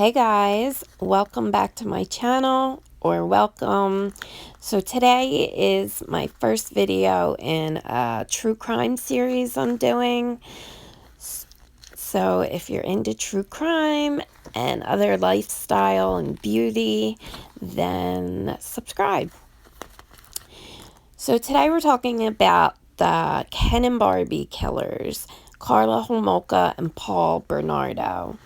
Hey guys, welcome back to my channel, or welcome. So today is my first video in a true crime series I'm doing. So if you're into true crime and other lifestyle and beauty, then subscribe. So today we're talking about the Ken Barbie Killers, Karla, Holmolka, and Paul Bernardo.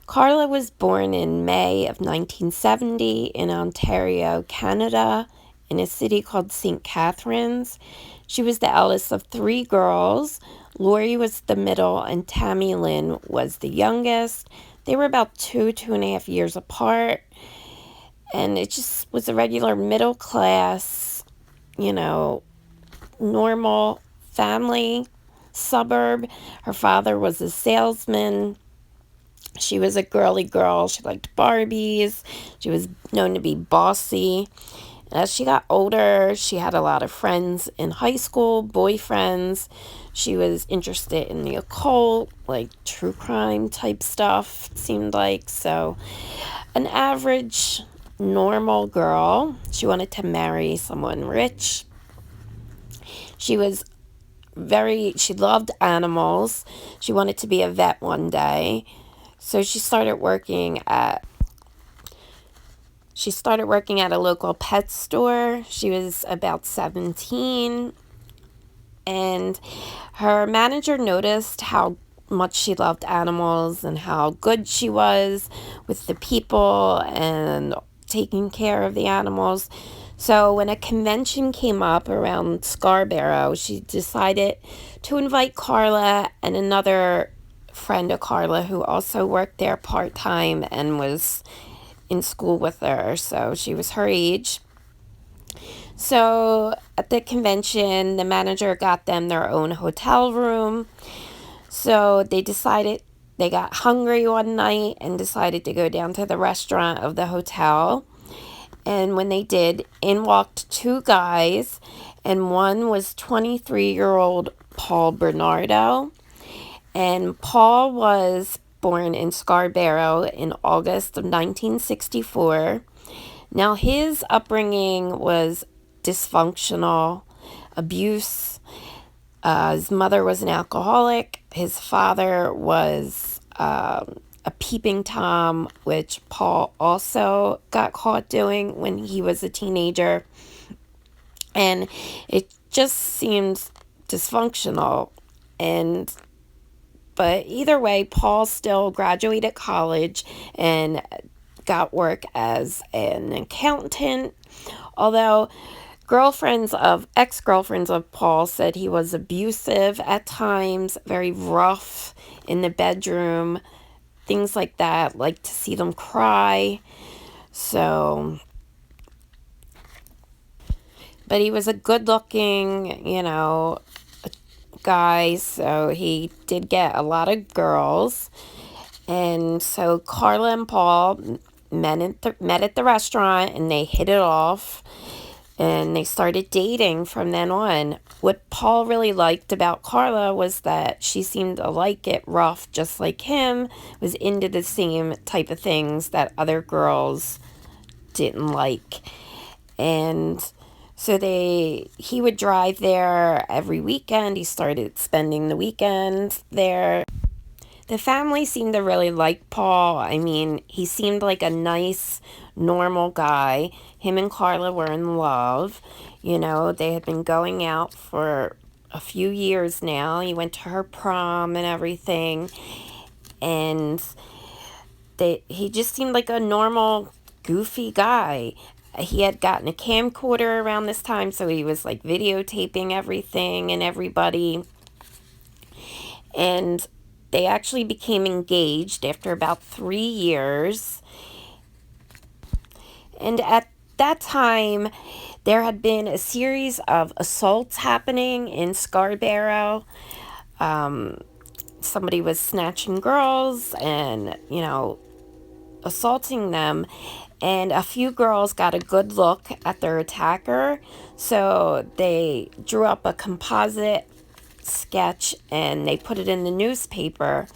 Karla was born in May of 1970 in Ontario, Canada, in a city called St. Catharines. She was the eldest of three girls. Lori was the middle, and Tammy Lynn was the youngest. They were about 2.5 years apart, and it just was a regular middle class, normal family suburb. Her father was a salesman. She was a girly girl. She liked Barbies. She was known to be bossy. As she got older, she had a lot of friends in high school, boyfriends. She was interested in the occult, like true crime type stuff, it seemed like. So, an average, normal girl. She wanted to marry someone rich. She loved animals. She wanted to be a vet one day. So she started working at a local pet store. She was about 17, and her manager noticed how much she loved animals and how good she was with the people and taking care of the animals. So when a convention came up around Scarborough, she decided to invite Karla and another friend of Karla who also worked there part-time and was in school with her, so she was her age. So at the convention, the manager got them their own hotel room. So they got hungry one night and decided to go down to the restaurant of the hotel. And when they did, in walked two guys, and one was 23-year-old Paul Bernardo. And Paul was born in Scarborough in August of 1964. Now, his upbringing was dysfunctional, abuse. His mother was an alcoholic. His father was a peeping Tom, which Paul also got caught doing when he was a teenager. And it just seems dysfunctional. But either way, Paul still graduated college and got work as an accountant. Although ex-girlfriends of Paul said he was abusive at times, very rough in the bedroom, things like that, like to see them cry. So, but he was a good-looking, guy, so he did get a lot of girls. And so Karla and Paul met at the restaurant, and they hit it off, and they started dating from then on. What Paul really liked about Karla was that she seemed to like it rough just like him, was into the same type of things that other girls didn't like. And so he would drive there every weekend. He started spending the weekend there. The family seemed to really like Paul. I mean, he seemed like a nice, normal guy. Him and Karla were in love. They had been going out for a few years now. He went to her prom and everything. And he just seemed like a normal, goofy guy. He had gotten a camcorder around this time, so he was like videotaping everything and everybody. And they actually became engaged after about 3 years. And at that time, there had been a series of assaults happening in Scarborough. Somebody was snatching girls and, assaulting them. And a few girls got a good look at their attacker, so they drew up a composite sketch and they put it in the newspaper.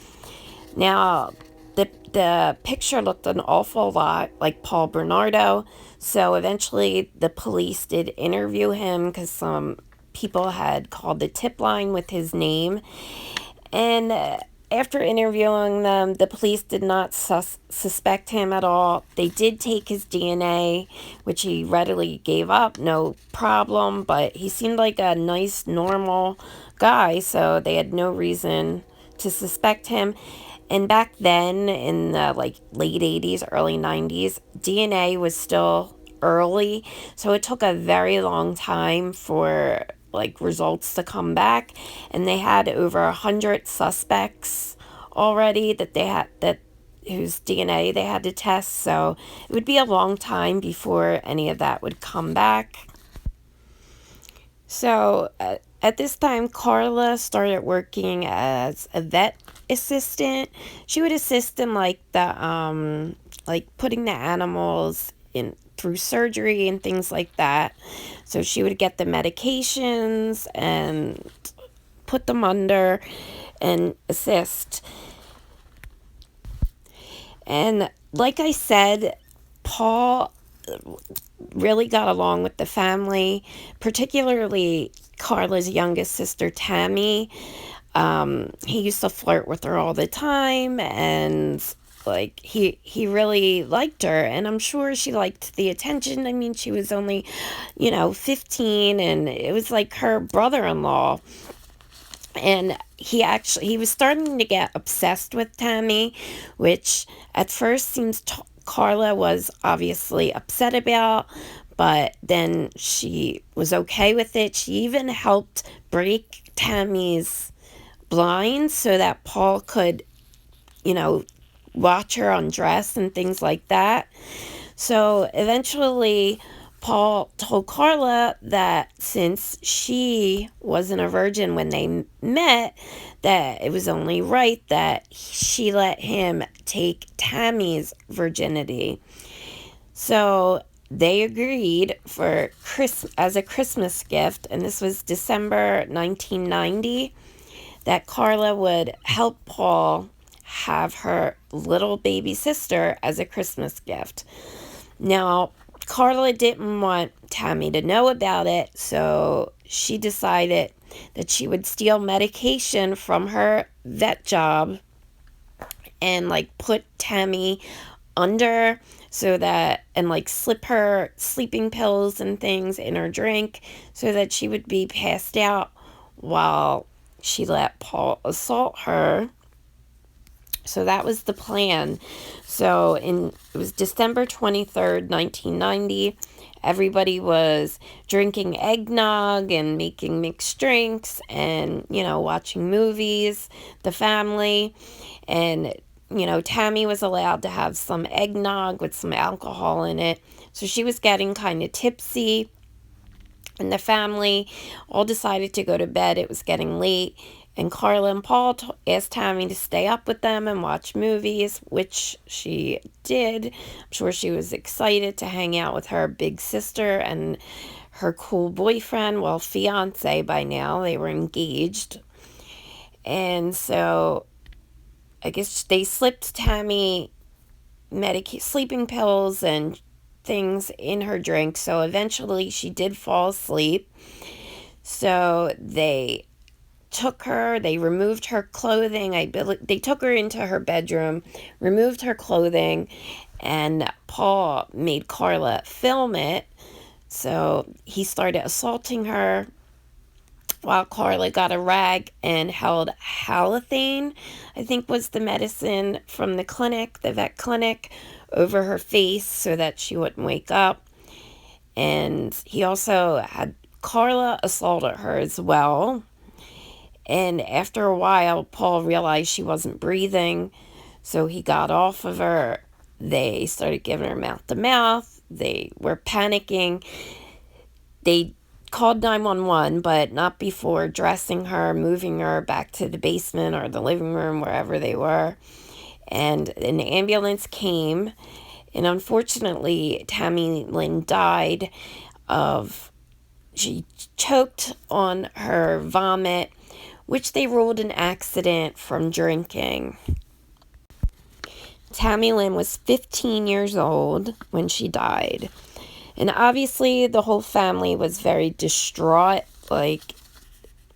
Now, the picture looked an awful lot like Paul Bernardo. So eventually the police did interview him because some people had called the tip line with his name. And after interviewing them, the police did not suspect him at all. They did take his DNA, which he readily gave up, no problem. But he seemed like a nice, normal guy, so they had no reason to suspect him. And back then, in the late 80s, early 90s, DNA was still early, so it took a very long time for results to come back, and they had over 100 suspects already that they had that whose DNA they had to test, so it would be a long time before any of that would come back. So at this time, Karla started working as a vet assistant. She would assist in putting the animals in through surgery and things like that. So she would get the medications and put them under and assist. And like I said, Paul really got along with the family, particularly Karla's youngest sister, Tammy. He used to flirt with her all the time, and he really liked her, and I'm sure she liked the attention. I mean, she was only 15, and it was like her brother-in-law. And he was starting to get obsessed with Tammy, which at first seems Karla was obviously upset about, but then she was okay with it. She even helped break Tammy's blinds so that Paul could, watch her undress and things like that. So eventually, Paul told Karla that since she wasn't a virgin when they met, that it was only right that she let him take Tammy's virginity. So they agreed as a Christmas gift, and this was December 1990, that Karla would help Paul have her little baby sister as a Christmas gift. Now, Karla didn't want Tammy to know about it, so she decided that she would steal medication from her vet job and put Tammy under and slip her sleeping pills and things in her drink so that she would be passed out while she let Paul assault her. So that was the plan. So it was December 23rd, 1990. Everybody was drinking eggnog and making mixed drinks and, watching movies, the family. And, Tammy was allowed to have some eggnog with some alcohol in it. So she was getting kind of tipsy. And the family all decided to go to bed. It was getting late. And Karla and Paul asked Tammy to stay up with them and watch movies, which she did. I'm sure she was excited to hang out with her big sister and her cool boyfriend, well, fiance by now. They were engaged. And so I guess they slipped Tammy sleeping pills and things in her drink. So eventually she did fall asleep. So they removed her clothing. They took her into her bedroom, removed her clothing, and Paul made Karla film it. So he started assaulting her while Karla got a rag and held halothane, I think was the medicine from the vet clinic, over her face so that she wouldn't wake up. And he also had Karla assaulted her as well. And after a while, Paul realized she wasn't breathing, so he got off of her. They started giving her mouth to mouth. They were panicking. They called 911, but not before dressing her, moving her back to the basement or the living room, wherever they were. And an ambulance came, and unfortunately, Tammy Lynn died she choked on her vomit, which they ruled an accident from drinking. Tammy Lynn was 15 years old when she died. And obviously, the whole family was very distraught. Like,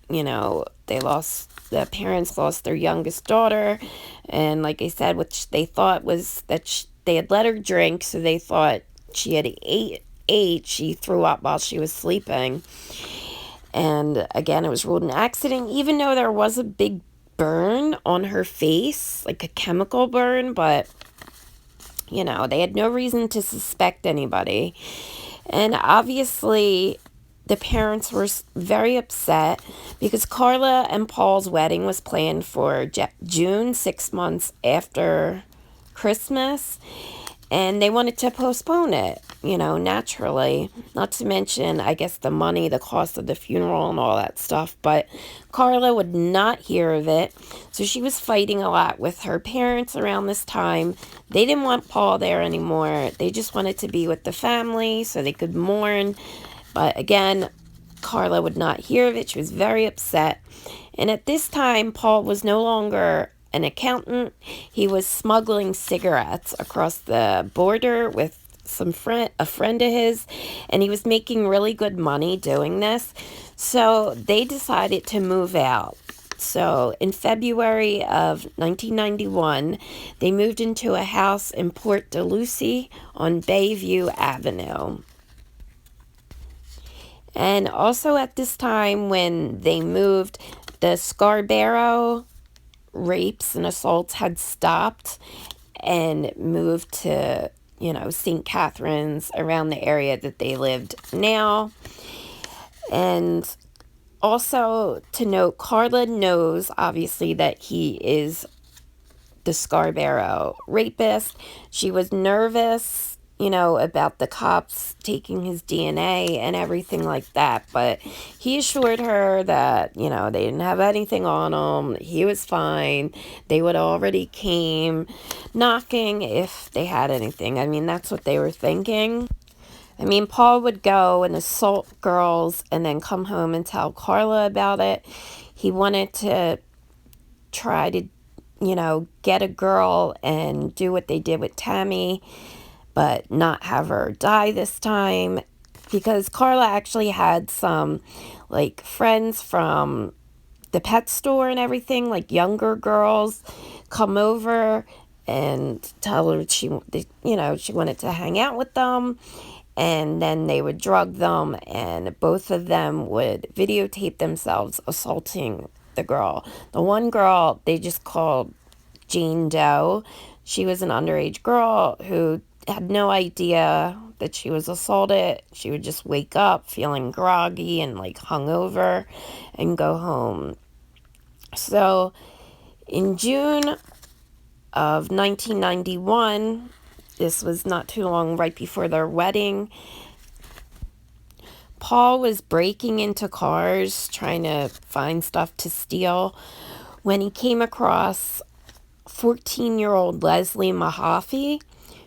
the parents lost their youngest daughter. And like I said, which they thought was that they had let her drink, so they thought she had ate. She threw up while she was sleeping. And again, it was ruled an accident, even though there was a big burn on her face, like a chemical burn, but they had no reason to suspect anybody. And obviously, the parents were very upset because Karla and Paul's wedding was planned for June, 6 months after Christmas. And they wanted to postpone it, naturally. Not to mention, I guess, the money, the cost of the funeral and all that stuff. But Karla would not hear of it. So she was fighting a lot with her parents around this time. They didn't want Paul there anymore. They just wanted to be with the family so they could mourn. But again, Karla would not hear of it. She was very upset. And at this time, Paul was no longer an accountant. He was smuggling cigarettes across the border with a friend of his, and he was making really good money doing this. So they decided to move out. So in February of 1991, they moved into a house in Port de Lucie on Bayview Avenue. And also at this time when they moved, the Scarborough rapes and assaults had stopped and moved to, St. Catharines, around the area that they lived now. And also to note, Karla knows, obviously, that he is the Scarborough rapist. She was nervous, about the cops taking his DNA and everything like that. But he assured her that, they didn't have anything on him. He was fine. They would already came knocking if they had anything. I mean, that's what they were thinking. I mean, Paul would go and assault girls and then come home and tell Karla about it. He wanted to try to, get a girl and do what they did with Tammy, but not have her die this time, because Karla actually had some, like, friends from the pet store and everything, like younger girls, come over and tell her she wanted to hang out with them, and then they would drug them, and both of them would videotape themselves assaulting the girl. The one girl they just called Jane Doe. She was an underage girl who had no idea that she was assaulted. She would just wake up feeling groggy and like hungover and go home. So in June of 1991, this was not too long right before their wedding, Paul was breaking into cars trying to find stuff to steal when he came across 14-year-old Leslie Mahaffey.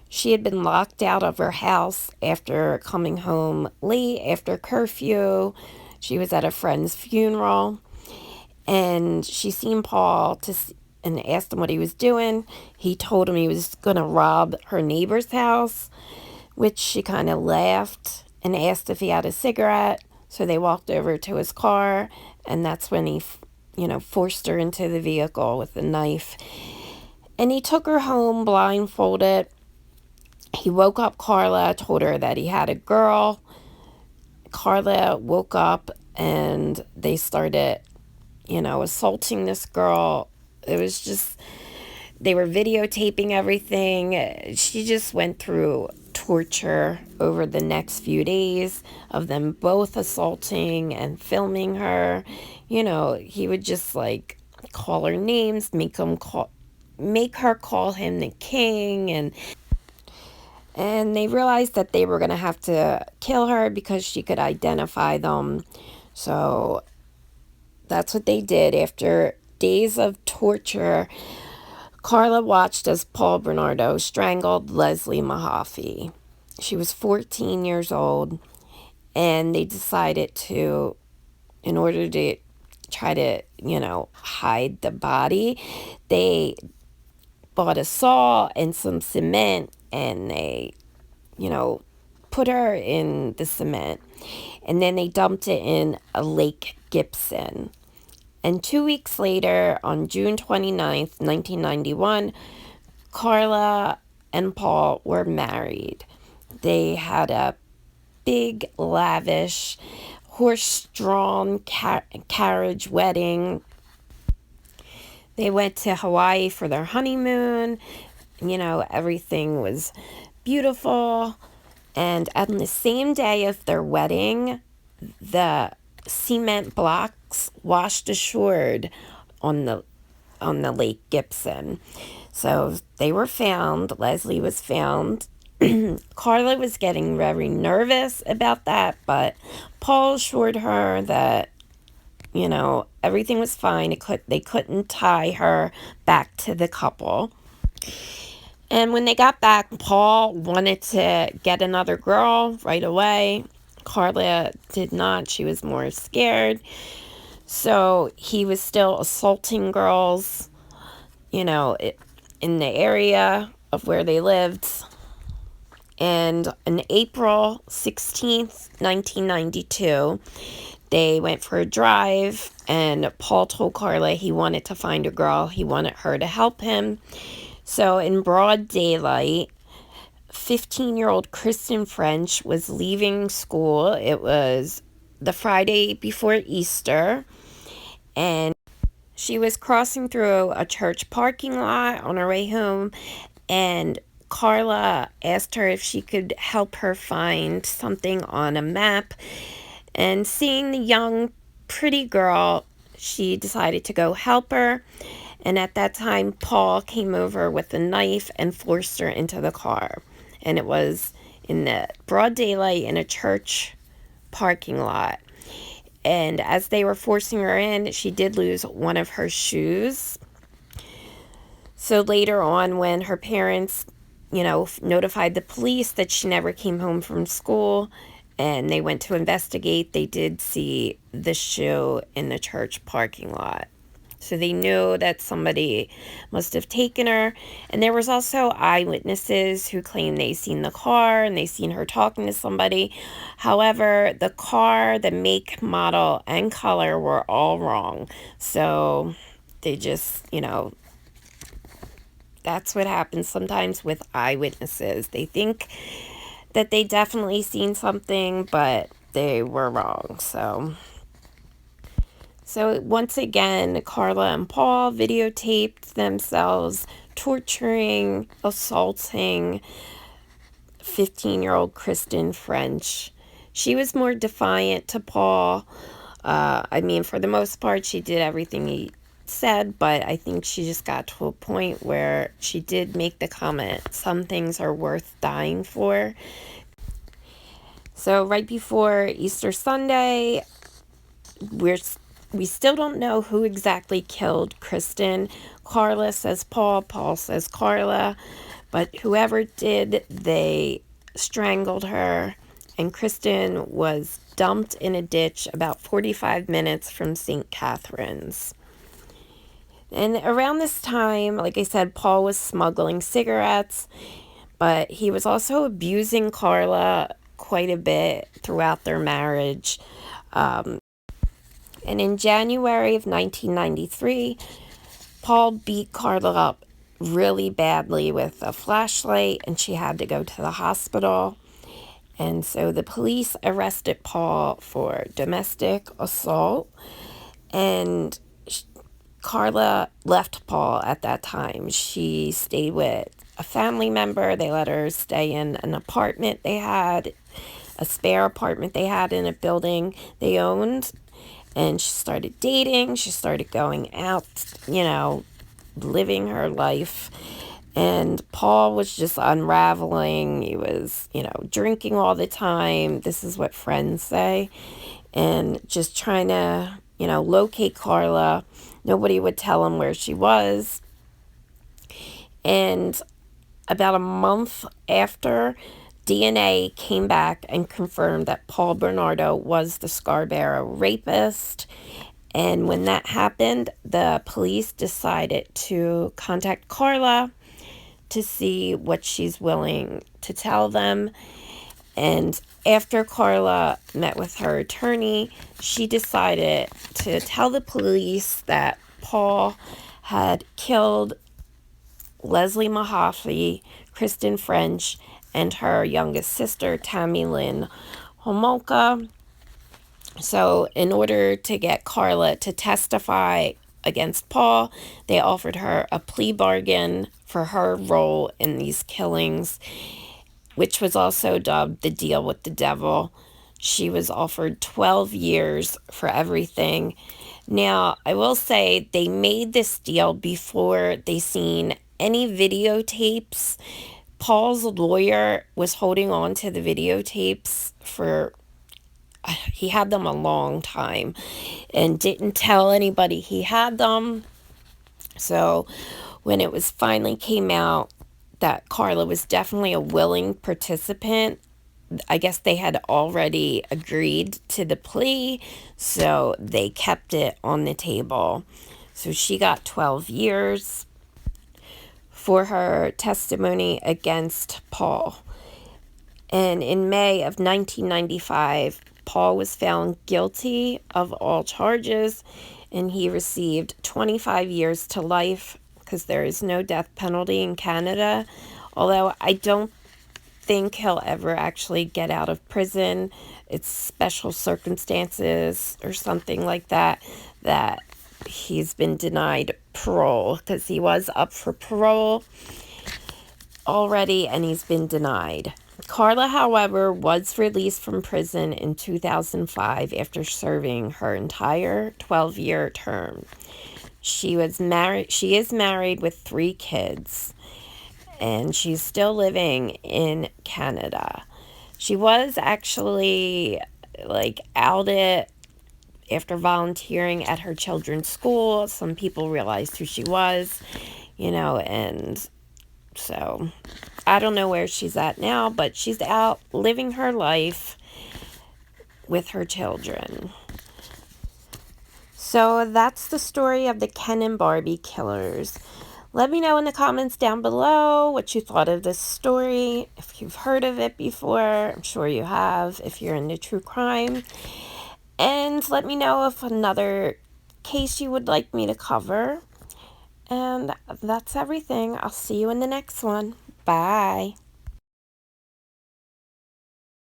She had been locked out of her house after coming home late after curfew. She was at a friend's funeral, and she seen Paul and asked him what he was doing. He told him he was going to rob her neighbor's house, which she kind of laughed and asked if he had a cigarette. So they walked over to his car, and that's when he, forced her into the vehicle with a knife. And he took her home blindfolded. He woke up Karla, told her that he had a girl. Karla woke up and they started, assaulting this girl. It was just, they were videotaping everything. She just went through torture over the next few days of them both assaulting and filming her. He would just like call her names, make her call him the king, and they realized that they were going to have to kill her because she could identify them. So that's what they did. After days of torture, Karla watched as Paul Bernardo strangled Leslie Mahaffey. She was 14 years old, and they decided to, in order to try to, hide the body, they bought a saw and some cement, and they, put her in the cement. And then they dumped it in a Lake Gibson. And 2 weeks later, on June 29th, 1991, Karla and Paul were married. They had a big, lavish, horse-drawn carriage wedding. They went to Hawaii for their honeymoon. Everything was beautiful. And on the same day of their wedding, the cement blocks washed ashore on the Lake Gibson. So they were found. Leslie was found. Karla was getting very nervous about that, but Paul assured her that, everything was fine. They couldn't tie her back to the couple. And when they got back, Paul wanted to get another girl right away. Karla did not. She was more scared. So he was still assaulting girls, in the area of where they lived. And on April 16th, 1992, they went for a drive, and Paul told Karla he wanted to find a girl. He wanted her to help him. So in broad daylight, 15-year-old Kristen French was leaving school. It was the Friday before Easter, and she was crossing through a church parking lot on her way home, and Karla asked her if she could help her find something on a map. And seeing the young, pretty girl, she decided to go help her. And at that time, Paul came over with a knife and forced her into the car. And it was in the broad daylight in a church parking lot. And as they were forcing her in, she did lose one of her shoes. So later on, when her parents, notified the police that she never came home from school, and they went to investigate, they did see the shoe in the church parking lot. So they knew that somebody must have taken her. And there was also eyewitnesses who claimed they seen the car and they seen her talking to somebody. However, the car, the make, model, and color were all wrong. So they just, that's what happens sometimes with eyewitnesses. They think that they definitely seen something, but they were wrong. So once again, Karla and Paul videotaped themselves torturing, assaulting 15-year-old Kristen French. She was more defiant to Paul. For the most part, she did everything he said, but I think she just got to a point where she did make the comment, some things are worth dying for. So right before Easter Sunday, we still don't know who exactly killed Kristen. Karla says Paul, Paul says Karla, but whoever did, they strangled her, and Kristen was dumped in a ditch about 45 minutes from St. Catherine's. And around this time, like I said, Paul was smuggling cigarettes, but he was also abusing Karla quite a bit throughout their marriage. And in January of 1993, Paul beat Karla up really badly with a flashlight, and she had to go to the hospital. And so the police arrested Paul for domestic assault, and Karla left Paul at that time. She stayed with a family member. They let her stay in an apartment they had, a spare apartment they had in a building they owned. And she started dating. She started going out, living her life. And Paul was just unraveling. He was, drinking all the time. This is what friends say. And just trying to, locate Karla. Nobody would tell him where she was. And about a month after, DNA came back and confirmed that Paul Bernardo was the Scarborough rapist. And when that happened, the police decided to contact Karla. to see what she's willing to tell them. And after Karla met with her attorney, she decided to tell the police that Paul had killed Leslie Mahaffey, Kristen French, and her youngest sister, Tammy Lynn Holmolka. So in order to get Karla to testify against Paul, they offered her a plea bargain for her role in these killings, which was also dubbed the deal with the devil. She was offered 12 years for everything. Now, I will say they made this deal before they seen any videotapes. Paul's lawyer was holding on to the videotapes he had them a long time and didn't tell anybody he had them. So when it was finally came out that Karla was definitely a willing participant, I guess they had already agreed to the plea, so they kept it on the table. So she got 12 years for her testimony against Paul. And in May of 1995, Paul was found guilty of all charges, and he received 25 years to life because there is no death penalty in Canada, although I don't think he'll ever actually get out of prison. It's special circumstances or something like that he's been denied parole, because he was up for parole already and he's been denied. Karla, however, was released from prison in 2005 after serving her entire 12-year term. She is married with 3 kids, and she's still living in Canada. She was actually outed after volunteering at her children's school. Some people realized who she was, and so I don't know where she's at now, but she's out living her life with her children. So that's the story of the Ken and Barbie Killers. Let me know in the comments down below what you thought of this story. If you've heard of it before, I'm sure you have if you're into true crime. And let me know if another case you would like me to cover. And that's everything. I'll see you in the next one. Bye.